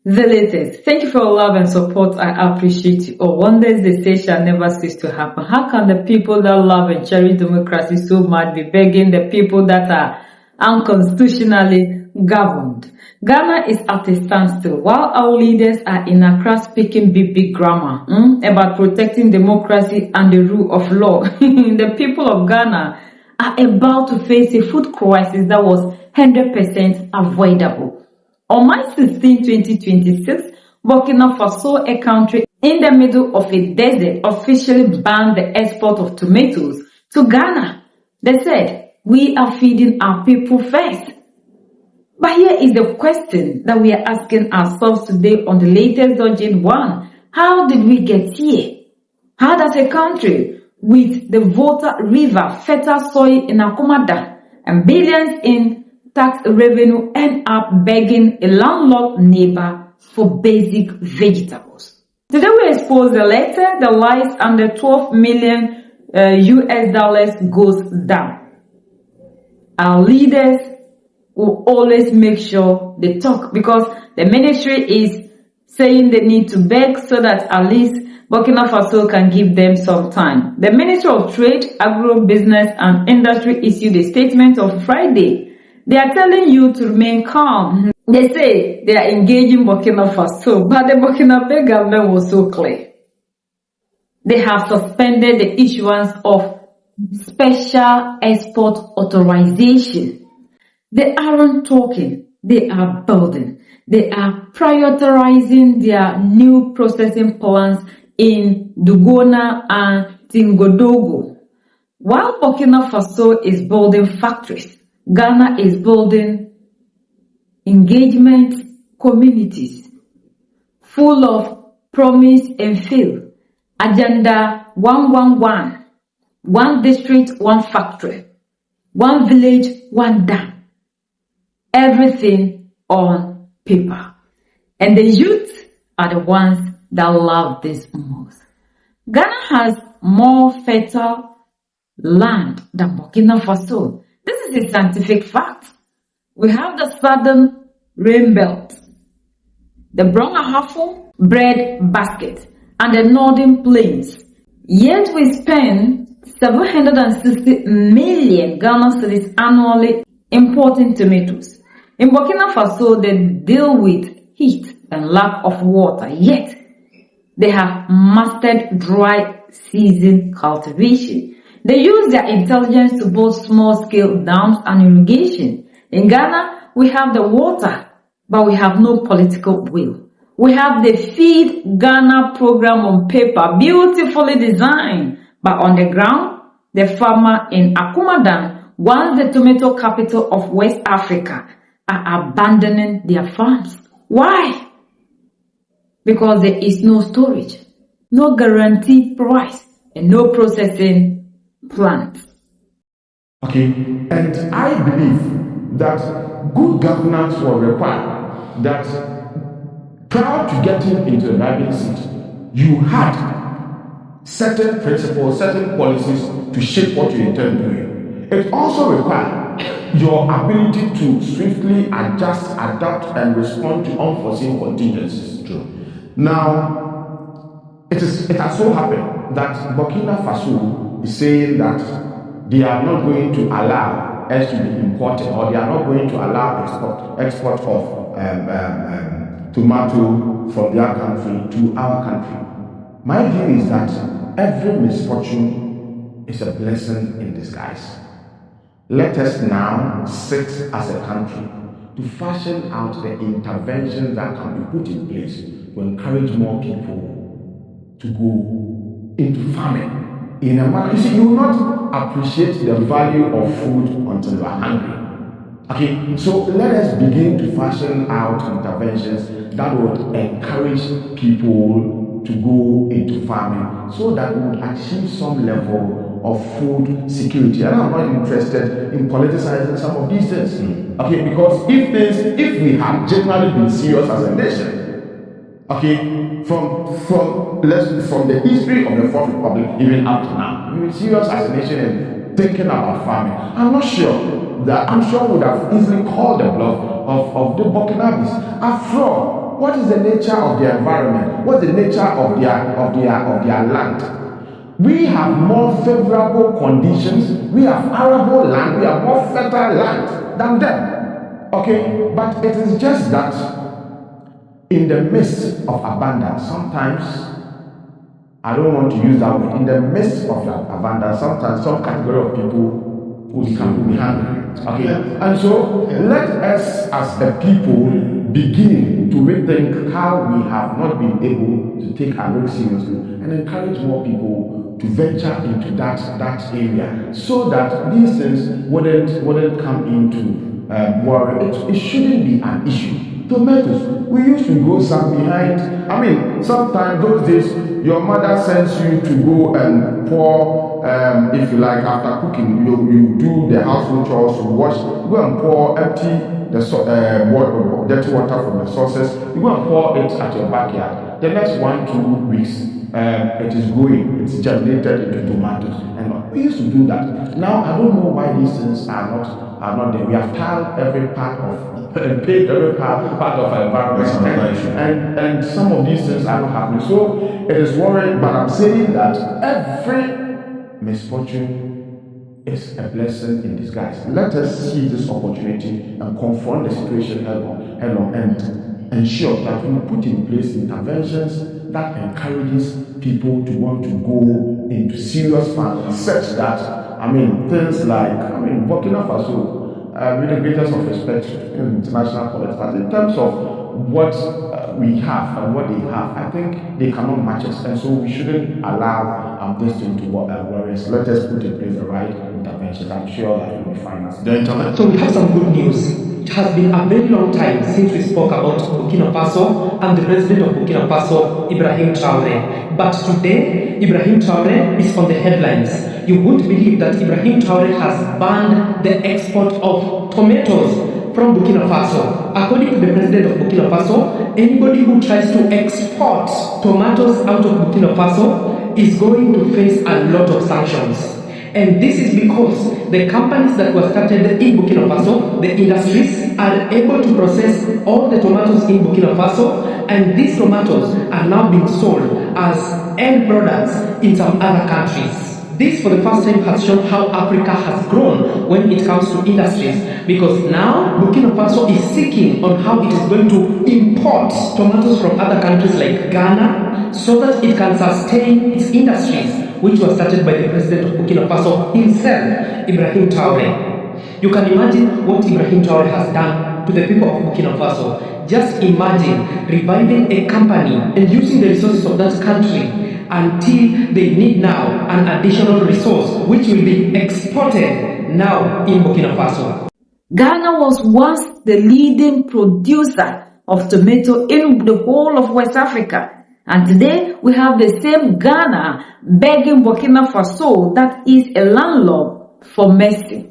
The latest. Thank you for your love and support. I appreciate you. Oh, wonders they say shall never cease to happen. How can the people that love and cherish democracy so much be begging the people that are unconstitutionally governed? Ghana is at a standstill while our leaders are in Accra speaking big grammar about protecting democracy and the rule of law. The people of Ghana are about to face a food crisis that was 100% avoidable. On March 16, 2026, Burkina Faso, a country in the middle of a desert, officially banned the export of tomatoes to Ghana. They said, we are feeding our people first. But here is the question that we are asking ourselves today on the latest Dodging One. How did we get here? How does a country with the Volta River, fertile soil in Akumada, and billions in tax revenue end up begging a landlocked neighbor for basic vegetables? Today we expose the letter, the lies, and the 12 million US dollars goes down. Our leaders will always make sure they talk because the ministry is saying they need to beg so that at least Burkina Faso can give them some time. The Ministry of Trade, Agro-Business and Industry issued a statement on Friday. They are telling you to remain calm. They say they are engaging Burkina Faso, but the Burkina Faso government was so clear. They have suspended the issuance of special export authorization. They aren't talking, they are building. They are prioritizing their new processing plants in Dugona and Tingodogo. While Burkina Faso is building factories, Ghana is building engagement communities full of promise and fail. Agenda 111, one district, one factory, one village, one dam. Everything on paper. And the youth are the ones that love this most. Ghana has more fertile land than Burkina Faso. This is a scientific fact. We have the southern rain belt, the Brong-Ahafo bread basket, and the northern plains. Yet we spend 760 million Ghana cedis annually importing tomatoes. In Burkina Faso, they deal with heat and lack of water, yet they have mastered dry season cultivation. They use their intelligence to build small-scale dams and irrigation. In Ghana, we have the water, but we have no political will. We have the Feed Ghana program on paper, beautifully designed, but on the ground, the farmer in Akumadan, once the tomato capital of West Africa, are abandoning their farms. Why? Because there is no storage, no guaranteed price, and no processing plant. Okay, and I believe that good governance will require that prior to getting into the driving seat, you had certain principles, certain policies to shape what you intend doing. It also requires your ability to swiftly adjust, adapt, and respond to unforeseen contingencies. True. Now, it has so happened that Burkina Faso is saying that they are not going to allow us to be imported, or they are not going to allow export of tomato from their country to our country. My view is that every misfortune is a blessing in disguise. Let us now sit as a country to fashion out the interventions that can be put in place to encourage more people to go into farming. In a manner, you see, you will not appreciate the value of food until you are hungry. Okay, so let us begin to fashion out interventions that would encourage people to go into farming so that we would achieve some level of food security. And I'm not interested in politicizing some of these things. Okay, because if we had generally been serious as a nation, okay, from the history of the Fourth Republic even up to now, we were serious as a nation in thinking about farming. I'm sure we would have easily called the bluff of the Burkinabes. After all, What is the nature of their environment? What's the nature of their land? We have more favorable conditions. We have arable land. We have more fertile land than them. Okay, but it is just that in the midst of abundance, sometimes, I don't want to use that word, in the midst of that abundance, sometimes some category of people will be hungry. Okay, and so let us as a people begin to rethink how we have not been able to take our work seriously and encourage more people to venture into that area so that these things wouldn't come into worry. It shouldn't be an issue. Tomatoes, we used to grow some behind. I mean, sometimes those days, your mother sends you to go and pour, if you like, after cooking, you do the household chores, you wash, you go and pour, empty the dirty water from the sources, you go and pour it at your backyard. The next 1-2 weeks, it is growing, it's germinated into tomatoes. And we used to do that. Now, I don't know why these things are not there. We have tiled every part of and paved every part of our environment, and some of these things are not happening. So it is worrying, but I'm saying that every misfortune is a blessing in disguise. Let us see this opportunity and confront the situation head on and ensure that we put in place interventions that encourages people to want to go into serious farming, such that, things like, Burkina Faso, with the greatest of respect in international politics, but in terms of what we have and what they have, I think they cannot match us, and so we shouldn't allow this thing to worry us. Let us put in place the right interventions. I'm sure that we will find us. So we have some good news. It has been a very long time since we spoke about Burkina Faso and the president of Burkina Faso, Ibrahim Traore. But today, Ibrahim Traore is on the headlines. You would believe that Ibrahim Traore has banned the export of tomatoes from Burkina Faso. According to the president of Burkina Faso, anybody who tries to export tomatoes out of Burkina Faso is going to face a lot of sanctions. And this is because the companies that were started in Burkina Faso, the industries, are able to process all the tomatoes in Burkina Faso, and these tomatoes are now being sold as end products in some other countries. This, for the first time, has shown how Africa has grown when it comes to industries, because now Burkina Faso is seeking on how it is going to import tomatoes from other countries like Ghana so that it can sustain its industries, which was started by the president of Burkina Faso himself, Ibrahim Traore. You can imagine what Ibrahim Traore has done to the people of Burkina Faso. Just imagine reviving a company and using the resources of that country until they need now an additional resource which will be exported now in Burkina Faso. Ghana was once the leading producer of tomato in the whole of West Africa. And today we have the same Ghana begging Burkina Faso, that is a landlord, for mercy.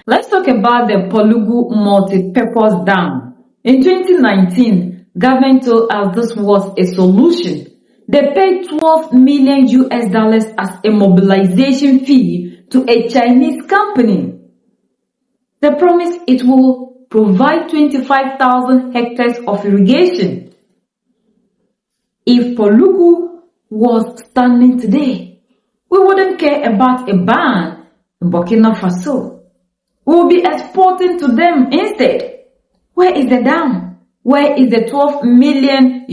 Let's talk about the Polugu multi-purpose dam. In 2019, government told us this was a solution. They paid $12 million as a mobilization fee to a Chinese company. They promised it will provide 25,000 hectares of irrigation. If Polugu was standing today, we wouldn't care about a ban in Burkina Faso. We will be exporting to them instead. Where is the dam? Where is the $12 million?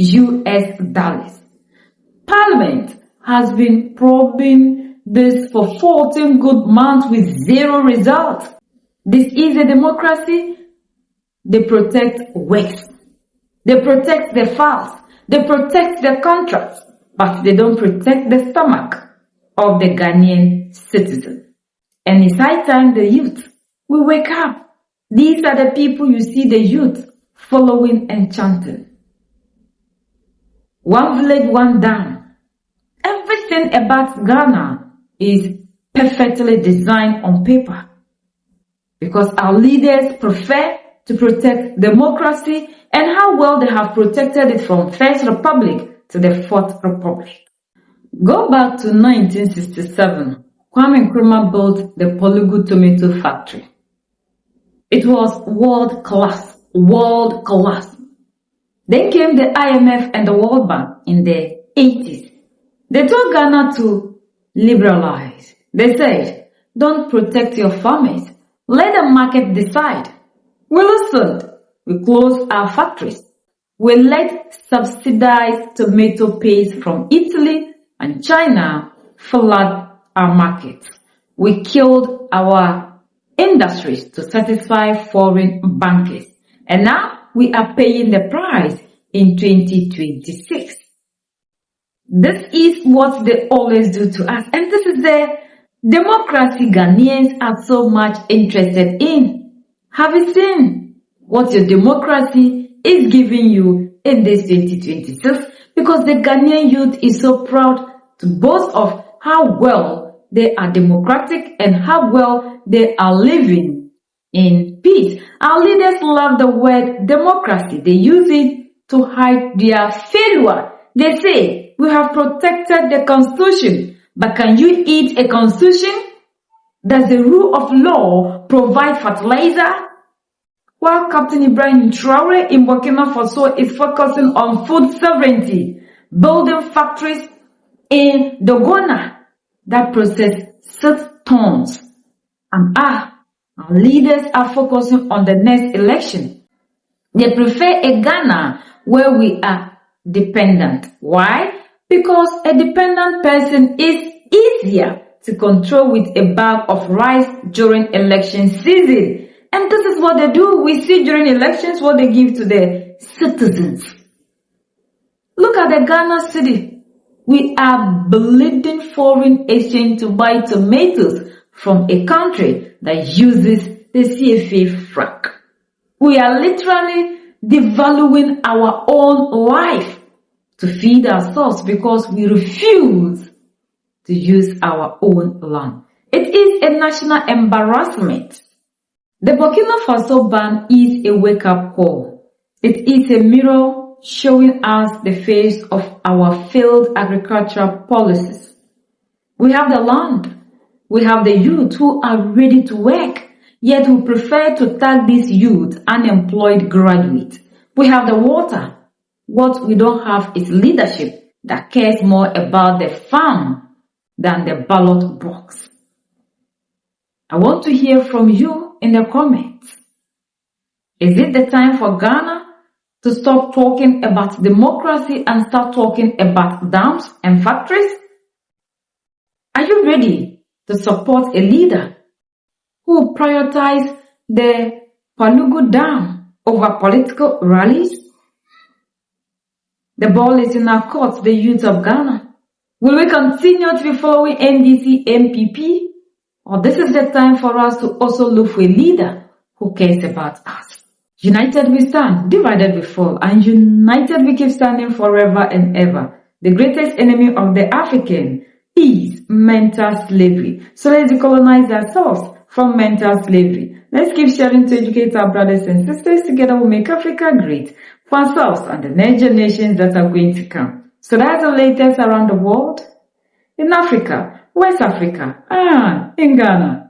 Parliament has been probing this for 14 good months with zero results. This is a democracy. They protect works. They protect the files. They protect the contracts. But they don't protect the stomach of the Ghanaian citizen. And it's high time the youth will wake up. These are the people you see, the youth following and chanting. One village, one dam. Everything about Ghana is perfectly designed on paper, because our leaders prefer to protect democracy, and how well they have protected it from First Republic to the Fourth Republic. Go back to 1967. Kwame Nkrumah built the Polugu tomato factory. It was world class. Then came the IMF and the World Bank in the 80s. They told Ghana to liberalize. They said, don't protect your farmers. Let the market decide. We listened. We closed our factories. We let subsidized tomato paste from Italy and China flood our markets. We killed our industries to satisfy foreign bankers. And now we are paying the price in 2026. This is what they always do to us. And this is the democracy Ghanaians are so much interested in. Have you seen what your democracy is giving you in this 2026? Because the Ghanaian youth is so proud to boast of how well they are democratic and how well they are living in peace. Our leaders love the word democracy. They use it to hide their failure. They say, we have protected the constitution, but can you eat a constitution? Does the rule of law provide fertilizer? While Captain Ibrahim Traore in Burkina Faso is focusing on food sovereignty, building factories in Dogona that process 6 tons. And our leaders are focusing on the next election. They prefer a Ghana where we are dependent. Why? Because a dependent person is easier to control with a bag of rice during election season. And this is what they do. We see during elections what they give to the citizens. Look at the Ghana city. We are bleeding foreign exchange to buy tomatoes from a country that uses the CFA franc. We are literally devaluing our own life to feed ourselves because we refuse to use our own land. It is a national embarrassment. The Burkina Faso ban is a wake-up call. It is a mirror showing us the face of our failed agricultural policies. We have the land. We have the youth who are ready to work, yet we prefer to tag these youth unemployed graduates. We have the water. What we don't have is leadership that cares more about the farm than the ballot box. I want to hear from you in the comments. Is it the time for Ghana to stop talking about democracy and start talking about dams and factories? Are you ready to support a leader who prioritizes the Palugu Dam over political rallies? The ball is in our court, the youth of Ghana. Will we continue to be following NDC MPP? Or this is the time for us to also look for a leader who cares about us. United we stand, divided we fall, and united we keep standing forever and ever. The greatest enemy of the African is mental slavery. So let's decolonize ourselves from mental slavery. Let's keep sharing to educate our brothers and sisters. Together we'll make Africa great for ourselves and the next generations that are going to come. So that's the latest around the world. In Africa, West Africa, and in Ghana.